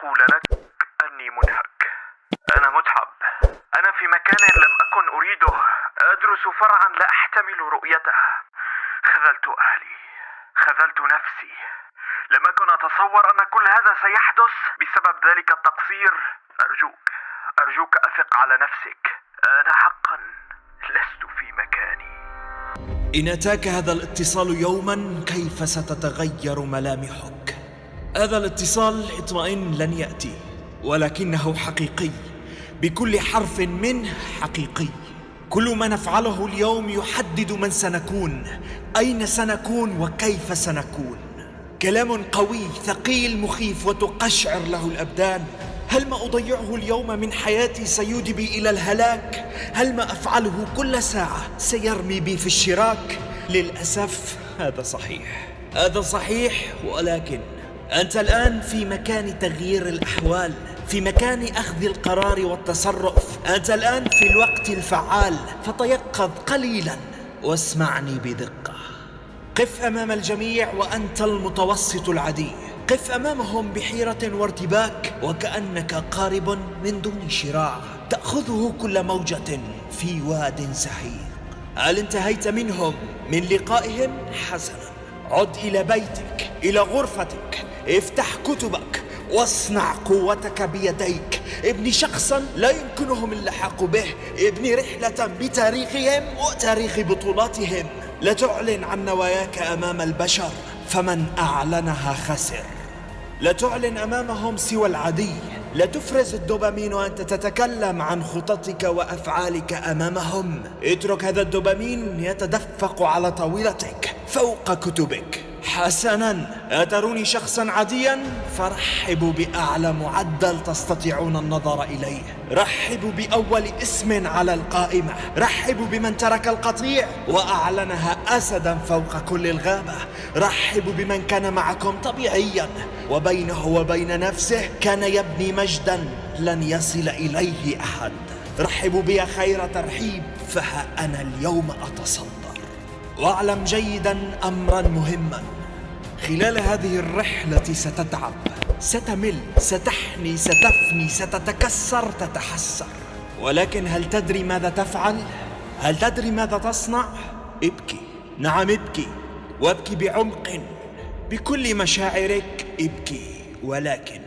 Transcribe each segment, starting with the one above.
أقول لك أني منهك. أنا متعب. أنا في مكان لم أكن أريده. أدرس فرعا لا أحتمل رؤيته. خذلت أهلي، خذلت نفسي. لم أكن أتصور أن كل هذا سيحدث بسبب ذلك التقصير. أرجوك أثق على نفسك. أنا حقا لست في مكاني. إن أتاك هذا الاتصال يوما كيف ستتغير ملامحك؟ هذا الاتصال اطمئن لن يأتي، ولكنه حقيقي، بكل حرف منه حقيقي. كل ما نفعله اليوم يحدد من سنكون، أين سنكون وكيف سنكون. كلام قوي ثقيل مخيف وتقشعر له الأبدان. هل ما أضيعه اليوم من حياتي سيودي بي إلى الهلاك؟ هل ما أفعله كل ساعة سيرمي بي في الشراك؟ للأسف هذا صحيح، ولكن أنت الآن في مكان تغيير الأحوال، في مكان أخذ القرار والتصرف. أنت الآن في الوقت الفعال، فتيقظ قليلا واسمعني بدقة. قف أمام الجميع وأنت المتوسط العادي. قف أمامهم بحيرة وارتباك، وكأنك قارب من دون شراع تأخذه كل موجة في واد سحيق. هل انتهيت منهم من لقائهم؟ حسنا، عد إلى بيتك، إلى غرفتك، افتح كتبك واصنع قوتك بيديك. ابني شخصا لا يمكنهم اللحاق به. ابني رحلة بتاريخهم وتاريخ بطولاتهم. لا تعلن عن نواياك أمام البشر، فمن أعلنها خسر. لا تعلن أمامهم سوى العادي. لا تفرز الدوبامين وأنت تتكلم عن خططك وأفعالك أمامهم. اترك هذا الدوبامين يتدفق على طاولتك فوق كتبك. حسنا، أتروني شخصا عاديا؟ فرحبوا بأعلى معدل تستطيعون النظر إليه. رحبوا بأول اسم على القائمة. رحبوا بمن ترك القطيع وأعلنها أسدا فوق كل الغابة. رحبوا بمن كان معكم طبيعيا، وبينه وبين نفسه كان يبني مجدا لن يصل إليه أحد. رحبوا بي خير ترحيب، فها أنا اليوم أتصدر. واعلم جيدا أمرا مهما، خلال هذه الرحلة ستتعب، ستمل، ستحني، ستفني، ستتكسر، تتحسر. ولكن هل تدري ماذا تفعل؟ هل تدري ماذا تصنع؟ ابكي، نعم ابكي، وابكي بعمق، بكل مشاعرك ابكي. ولكن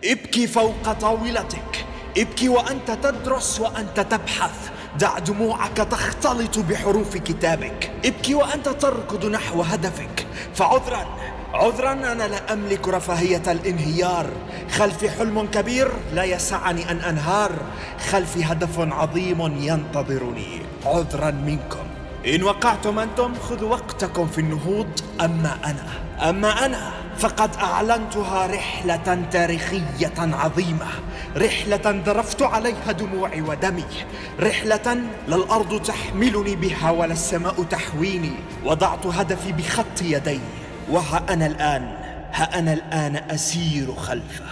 ابكي فوق طاولتك. ابكي وأنت تدرس وأنت تبحث. دع دموعك تختلط بحروف كتابك. ابكي وأنت تركض نحو هدفك. فعذرا أنا لا أملك رفاهية الانهيار. خلفي حلم كبير لا يسعني أن أنهار. خلفي هدف عظيم ينتظرني. عذرا منكم. إن وقعتم أنتم خذوا وقتكم في النهوض. أما أنا فقد أعلنتها رحلة تاريخية عظيمة. رحلة ذرفت عليها دموعي ودمي. رحلة لا الأرض تحملني بها ولا السماء تحويني. وضعت هدفي بخط يدي، وها أنا الآن أسير خلفه.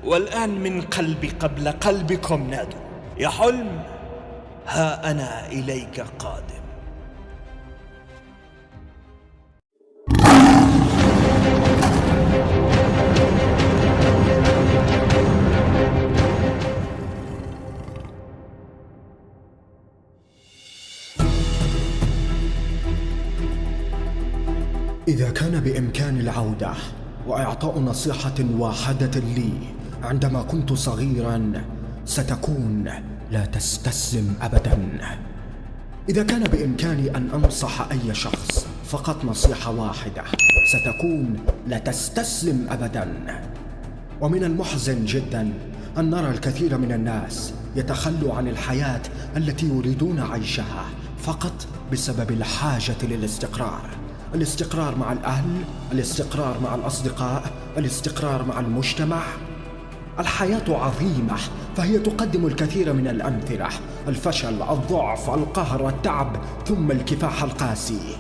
والآن من قلبي قبل قلبكم نادوا يا حلم، ها أنا إليك قادم. إذا كان بإمكاني العودة وإعطاء نصيحة واحدة لي عندما كنت صغيرا، ستكون لا تستسلم أبدا. إذا كان بإمكاني أن أنصح أي شخص فقط نصيحة واحدة، ستكون لا تستسلم أبدا. ومن المحزن جدا أن نرى الكثير من الناس يتخلوا عن الحياة التي يريدون عيشها فقط بسبب الحاجة للاستقرار. الاستقرار مع الأهل، الاستقرار مع الأصدقاء، الاستقرار مع المجتمع. الحياة عظيمة، فهي تقدم الكثير من الأمثلة: الفشل، الضعف، القهر، التعب، ثم الكفاح القاسي.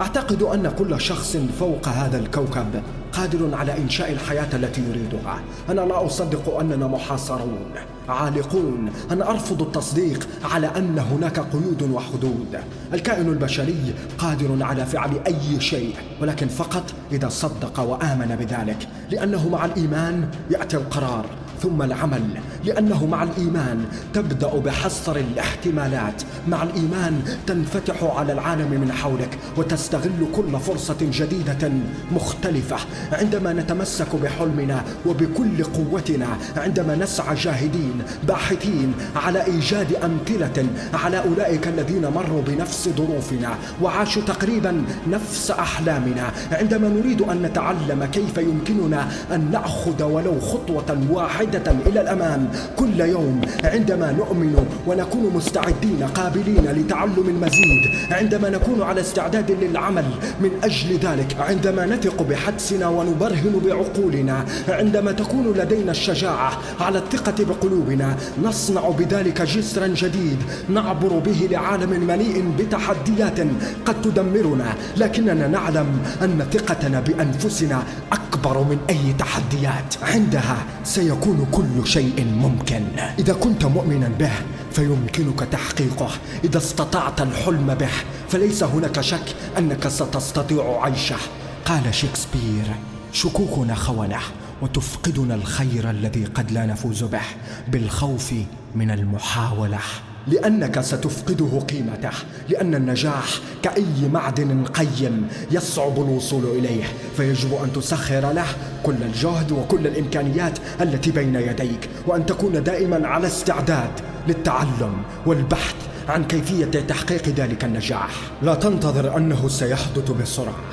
أعتقد أن كل شخص فوق هذا الكوكب قادر على إنشاء الحياة التي يريدها. أنا لا أصدق أننا محاصرون عالقون. أنا أرفض التصديق على أن هناك قيود وحدود. الكائن البشري قادر على فعل أي شيء، ولكن فقط إذا صدق وآمن بذلك، لأنه مع الإيمان يأتي القرار ثم العمل، لأنه مع الإيمان تبدأ بحصر الاحتمالات، مع الإيمان تنفتح على العالم من حولك وتستغل كل فرصة جديدة مختلفة. عندما نتمسك بحلمنا وبكل قوتنا، عندما نسعى جاهدين باحثين على إيجاد أمثلة على أولئك الذين مروا بنفس ظروفنا وعاشوا تقريبا نفس أحلامنا، عندما نريد أن نتعلم كيف يمكننا أن نأخذ ولو خطوة واحدة إلى الأمام كل يوم، عندما نؤمن ونكون مستعدين قابلين لتعلم المزيد، عندما نكون على استعداد للعمل من أجل ذلك، عندما نثق بحدسنا ونبرهن بعقولنا، عندما تكون لدينا الشجاعة على الثقة بقلوبنا، نصنع بذلك جسرا جديد نعبر به لعالم مليء بتحديات قد تدمرنا، لكننا نعلم أن ثقتنا بأنفسنا أكبر من أي تحديات. عندها سيكون كل شيء ممكن. إذا كنت مؤمنا به فيمكنك تحقيقه، إذا استطعت الحلم به فليس هناك شك أنك ستستطيع عيشه. قال شكسبير: شكوكنا خونة وتفقدنا الخير الذي قد لا نفوز به بالخوف من المحاولة، لأنك ستفقده قيمته، لأن النجاح كأي معدن قيم يصعب الوصول إليه، فيجب أن تسخر له كل الجهد وكل الإمكانيات التي بين يديك، وأن تكون دائما على استعداد للتعلم والبحث عن كيفية تحقيق ذلك النجاح. لا تنتظر أنه سيحدث بسرعة،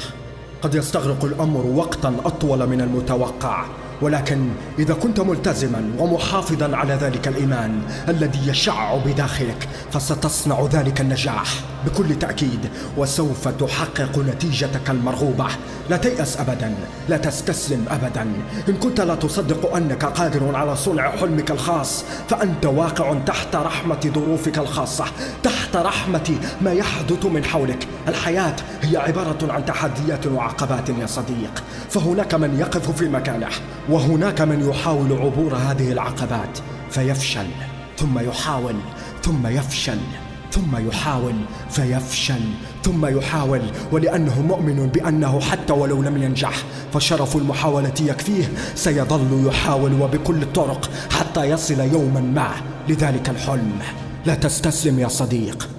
قد يستغرق الأمر وقتا أطول من المتوقع، ولكن إذا كنت ملتزما ومحافظا على ذلك الإيمان الذي يشع بداخلك فستصنع ذلك النجاح بكل تأكيد، وسوف تحقق نتيجتك المرغوبة. لا تيأس أبدا، لا تستسلم أبدا. إن كنت لا تصدق أنك قادر على صنع حلمك الخاص فأنت واقع تحت رحمة ظروفك الخاصة، تحت رحمة ما يحدث من حولك. الحياة هي عبارة عن تحديات وعقبات يا صديق، فهناك من يقف في مكانه وهناك من يحاول عبور هذه العقبات فيفشل، ثم يحاول، ثم يفشل، ثم يحاول فيفشل، ثم يحاول، ولأنه مؤمن بأنه حتى ولو لم ينجح فشرف المحاولة يكفيه، سيظل يحاول وبكل الطرق حتى يصل يوما ما لذلك الحلم. لا تستسلم يا صديق.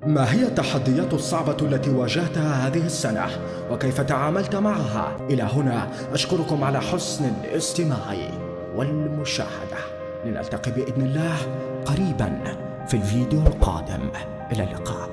ما هي التحديات الصعبة التي واجهتها هذه السنة وكيف تعاملت معها؟ إلى هنا أشكركم على حسن الاستماع والمشاهدة. نلتقي بإذن الله قريبا في الفيديو القادم. إلى اللقاء.